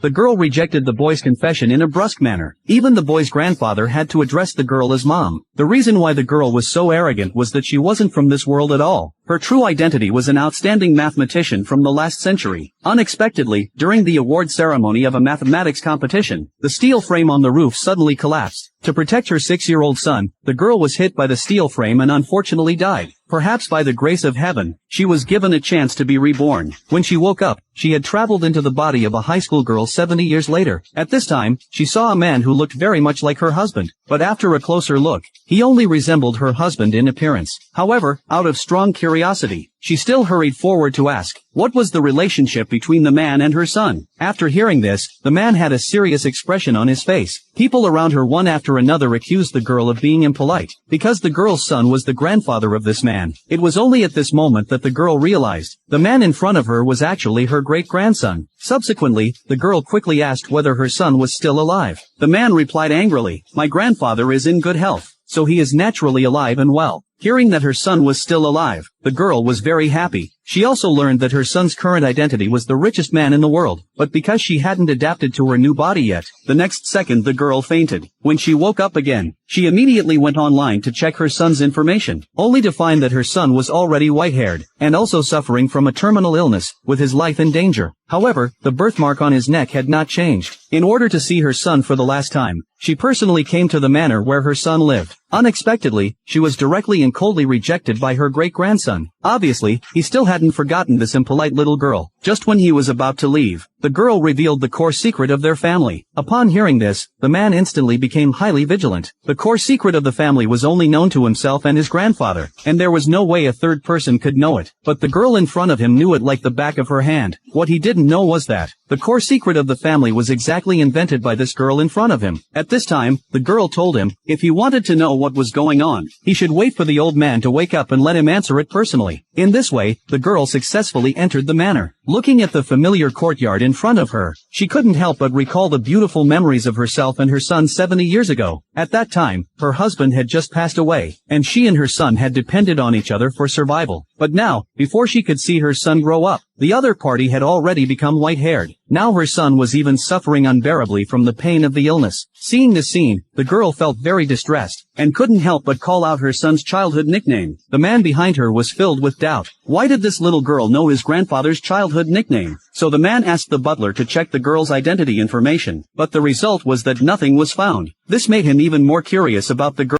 The girl rejected the boy's confession in a brusque manner. Even the boy's grandfather had to address the girl as mom. The reason why the girl was so arrogant was that she wasn't from this world at all. Her true identity was an outstanding mathematician from the last century. Unexpectedly, during the award ceremony of a mathematics competition, the steel frame on the roof suddenly collapsed. To protect her 6-year-old son, the girl was hit by the steel frame and unfortunately died. Perhaps by the grace of heaven, she was given a chance to be reborn. When she woke up, she had traveled into the body of a high school girl 70 years later. At this time, she saw a man who looked very much like her husband, but after a closer look, he only resembled her husband in appearance. However, out of strong curiosity, she still hurried forward to ask, what was the relationship between the man and her son? After hearing this, the man had a serious expression on his face. People around her one after another accused the girl of being impolite, because the girl's son was the grandfather of this man. It was only at this moment that the girl realized, the man in front of her was actually her great-grandson. Subsequently, the girl quickly asked whether her son was still alive. The man replied angrily, my grandfather is in good health, so he is naturally alive and well. Hearing that her son was still alive, the girl was very happy. She also learned that her son's current identity was the richest man in the world, but because she hadn't adapted to her new body yet, the next second the girl fainted. When she woke up again, she immediately went online to check her son's information, only to find that her son was already white-haired, and also suffering from a terminal illness, with his life in danger. However, the birthmark on his neck had not changed. In order to see her son for the last time, she personally came to the manor where her son lived. Unexpectedly, she was directly and coldly rejected by her great-grandson. Obviously, he still hadn't forgotten this impolite little girl. Just when he was about to leave, the girl revealed the core secret of their family. Upon hearing this, the man instantly became highly vigilant. The core secret of the family was only known to himself and his grandfather, and there was no way a third person could know it. But the girl in front of him knew it like the back of her hand. What he didn't know was that the core secret of the family was exactly invented by this girl in front of him. At this time, the girl told him, if he wanted to know what was going on, he should wait for the old man to wake up and let him answer it personally. In this way, the girl successfully entered the manor. Looking at the familiar courtyard in front of her, she couldn't help but recall the beautiful memories of herself and her son 70 years ago. At that time, her husband had just passed away, and she and her son had depended on each other for survival. But now, before she could see her son grow up, the other party had already become white-haired. Now her son was even suffering unbearably from the pain of the illness. Seeing this scene, the girl felt very distressed, and couldn't help but call out her son's childhood nickname. The man behind her was filled with doubt. Why did this little girl know his grandfather's childhood nickname? So the man asked the butler to check the girl's identity information, but the result was that nothing was found. This made him even more curious about the girl.